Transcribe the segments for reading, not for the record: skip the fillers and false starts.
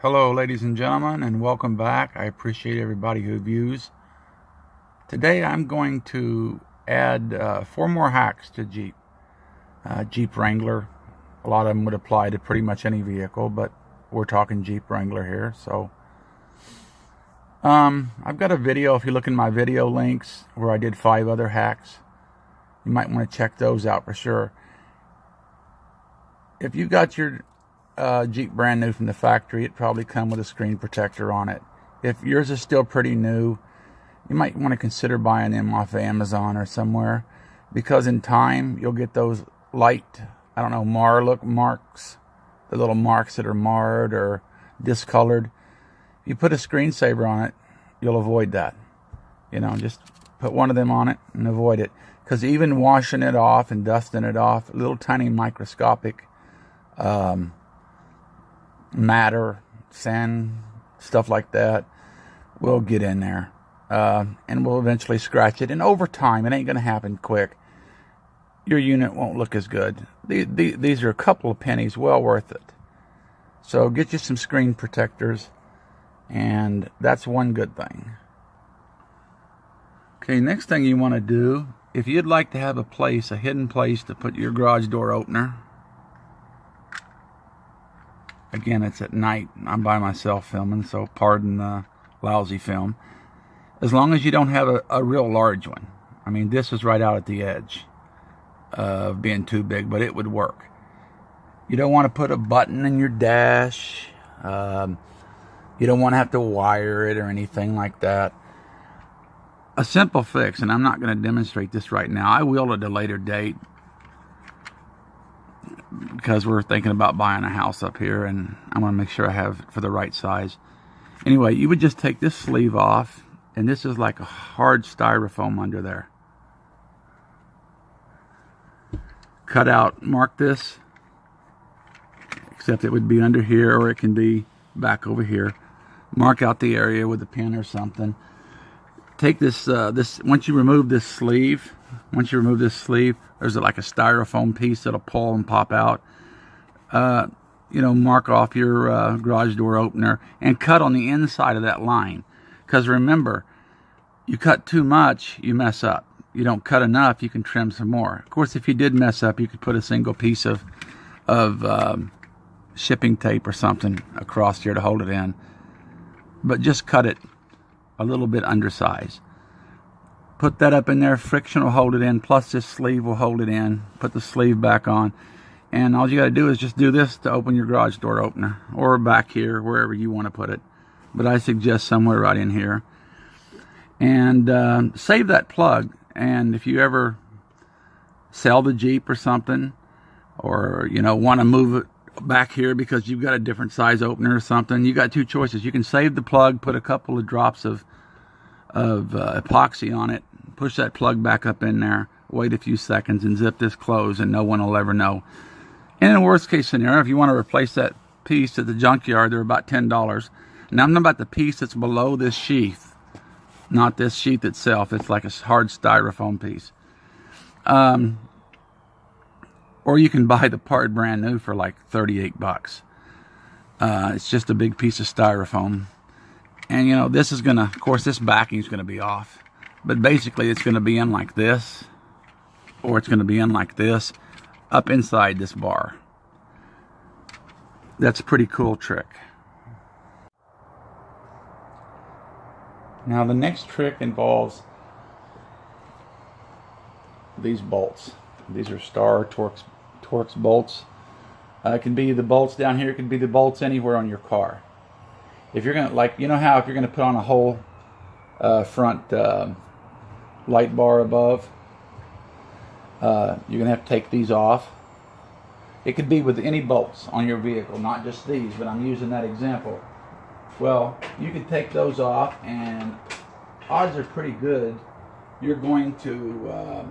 Hello ladies and gentlemen, and welcome back. I appreciate everybody who views. Today I'm going to add 4 more hacks to Jeep Wrangler. A lot of them would apply to pretty much any vehicle, but we're talking Jeep Wrangler here. So I've got a video, if you look in my video links, where I did 5 other hacks. You might want to check those out for sure. If you got your Jeep brand new from the factory, it probably come with a screen protector on it. If yours is still pretty new, you might want to consider buying them off of Amazon or somewhere, because in time you'll get those light, I don't know, marks, the little marks that are marred or discolored. If you put a screensaver on it, you'll avoid that. Just put one of them on it and avoid it, because even washing it off and dusting it off, little tiny microscopic matter, sand, stuff like that will get in there and will eventually scratch it. And over time, it ain't going to happen quick. Your unit won't look as good. These are a couple of pennies, well worth it. So get you some screen protectors, and that's one good thing. Okay, next thing you want to do, if you'd like to have a hidden place to put your garage door opener. Again, it's at night. I'm by myself filming, so pardon the lousy film. As long as you don't have a real large one. I mean, this is right out at the edge of being too big, but it would work. You don't want to put a button in your dash. You don't want to have to wire it or anything like that. A simple fix, and I'm not going to demonstrate this right now. I will at a later date, because we're thinking about buying a house up here, and I want to make sure I have it for the right size. Anyway, you would just take this sleeve off, and this is like a hard styrofoam under there. Cut out, mark this, except it would be under here, or it can be back over here. Mark out the area with a pin or something. Take this, once you remove this sleeve, there's like a styrofoam piece that'll pull and pop out. Mark off your garage door opener and cut on the inside of that line. Because remember, you cut too much, you mess up. You don't cut enough, you can trim some more. Of course, if you did mess up, you could put a single piece of shipping tape or something across here to hold it in. But just cut it a little bit undersized. Put that up in there, friction will hold it in, plus this sleeve will hold it in. Put the sleeve back on, and all you got to do is just do this to open your garage door opener, or back here, wherever you want to put it. But I suggest somewhere right in here. And save that plug, and if you ever sell the Jeep or something, or want to move it back here because you've got a different size opener or something, you got 2 choices. You can save the plug, put a couple of drops of epoxy on it, push that plug back up in there, wait a few seconds, and zip this closed, and no one will ever know. And in a worst case scenario, if you want to replace that piece at the junkyard, they're about $10. Now I'm talking about the piece that's below this sheath, not this sheath itself. It's like a hard styrofoam piece. Or you can buy the part brand new for like 38 bucks. It's just a big piece of styrofoam. And this is gonna, of course, this backing is gonna be off, but basically it's gonna be in like this, or it's gonna be in like this, up inside this bar. That's a pretty cool trick. Now the next trick involves these bolts. These are Star Torx bolts. It can be the bolts down here, it can be the bolts anywhere on your car. If you're gonna, like, how if you're gonna put on a whole front light bar above, you're gonna have to take these off. It could be with any bolts on your vehicle, not just these, but I'm using that example. Well, you can take those off, and odds are pretty good you're going to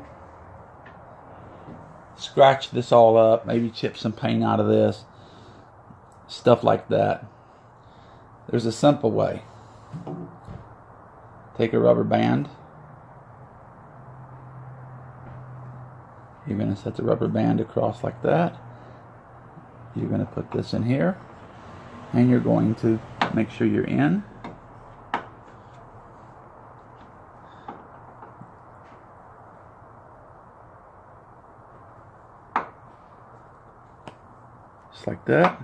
scratch this all up, maybe chip some paint out of this, stuff like that. There's a simple way. Take a rubber band. You're going to set the rubber band across like that. You're going to put this in here. And you're going to make sure you're in. Just like that.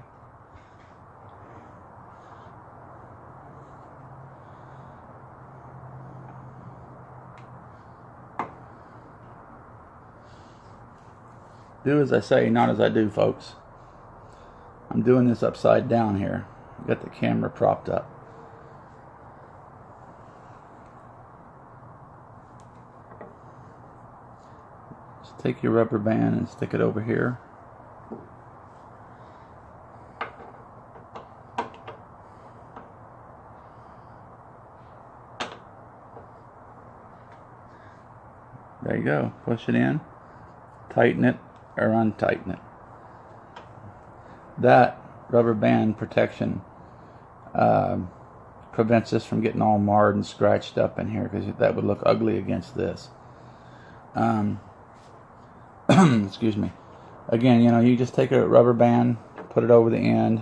Do as I say, not as I do, folks. I'm doing this upside down here. Got the camera propped up. Just take your rubber band and stick it over here. There you go. Push it in. Tighten it or untighten it. That rubber band protection prevents this from getting all marred and scratched up in here, because that would look ugly against this. Excuse me. Again, you know, you just take a rubber band, put it over the end,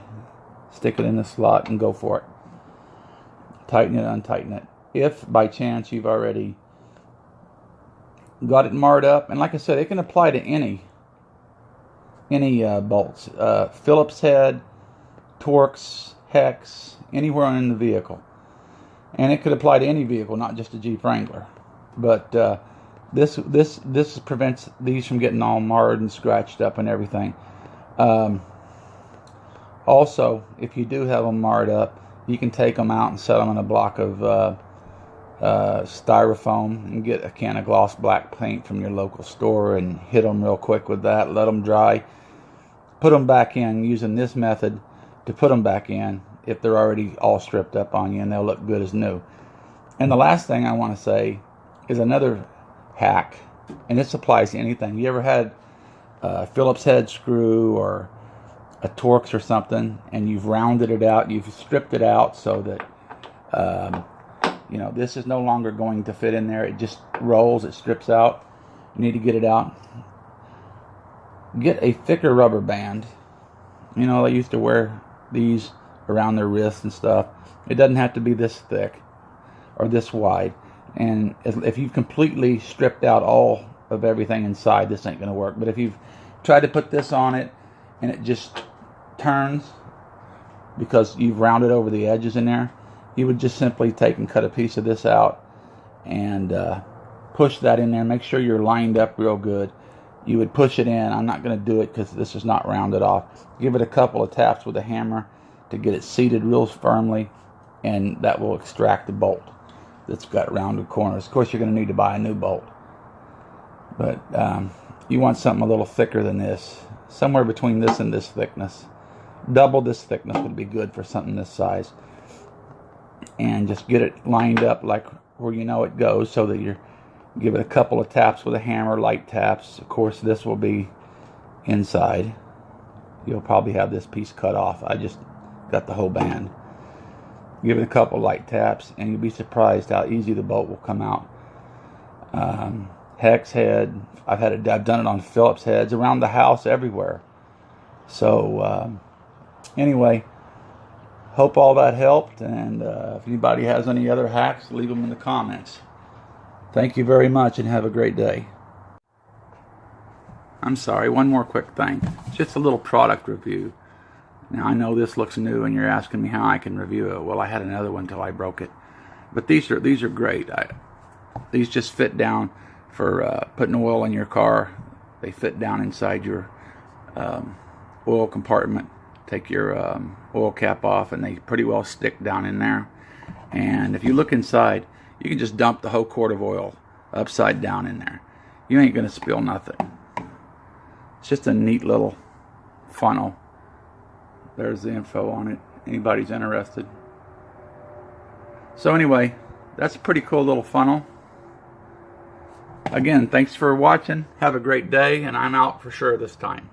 stick it in the slot, and go for it. Tighten it, untighten it. If by chance you've already got it marred up, and like I said, it can apply to any bolts, Phillips head, Torx, hex, anywhere in the vehicle, and it could apply to any vehicle, not just a Jeep Wrangler. But this prevents these from getting all marred and scratched up and everything. Also, if you do have them marred up, you can take them out and set them in a block of styrofoam and get a can of gloss black paint from your local store and hit them real quick with that. Let them dry. Put them back in using this method to put them back in if they're already all stripped up on you, and they'll look good as new. And the last thing I want to say is another hack, and this applies to anything. You ever had a Phillips head screw or a Torx or something, and you've rounded it out, you've stripped it out so that you know, this is no longer going to fit in there. It just rolls, it strips out. You need to get it out. Get a thicker rubber band. You know, they used to wear these around their wrists and stuff. It doesn't have to be this thick or this wide. And if you've completely stripped out all of everything inside, this ain't going to work. But if you've tried to put this on it and it just turns because you've rounded over the edges in there, you would just simply take and cut a piece of this out and push that in there. Make sure you're lined up real good. You would push it in. I'm not going to do it because this is not rounded off. Give it a couple of taps with a hammer to get it seated real firmly, and that will extract the bolt that's got rounded corners. Of course, you're going to need to buy a new bolt. But you want something a little thicker than this. Somewhere between this and this thickness. Double this thickness would be good for something this size. And just get it lined up like where you know it goes, so that you're give it a couple of taps with a hammer, light taps. Of course, this will be inside. You'll probably have this piece cut off. I just got the whole band. Give it a couple light taps, and you'll be surprised how easy the bolt will come out. Hex head. I've done it on Phillips heads around the house, everywhere. So anyway. Hope all that helped, and if anybody has any other hacks, leave them in the comments. Thank you very much, and have a great day. I'm sorry, one more quick thing. Just a little product review. Now, I know this looks new, and you're asking me how I can review it. Well, I had another one until I broke it. But these are great. These just fit down for putting oil in your car. They fit down inside your oil compartment. Take your oil cap off, and they pretty well stick down in there. And if you look inside, you can just dump the whole quart of oil upside down in there. You ain't gonna spill nothing. It's just a neat little funnel. There's the info on it. Anybody's interested. So anyway, that's a pretty cool little funnel. Again, thanks for watching. Have a great day, and I'm out for sure this time.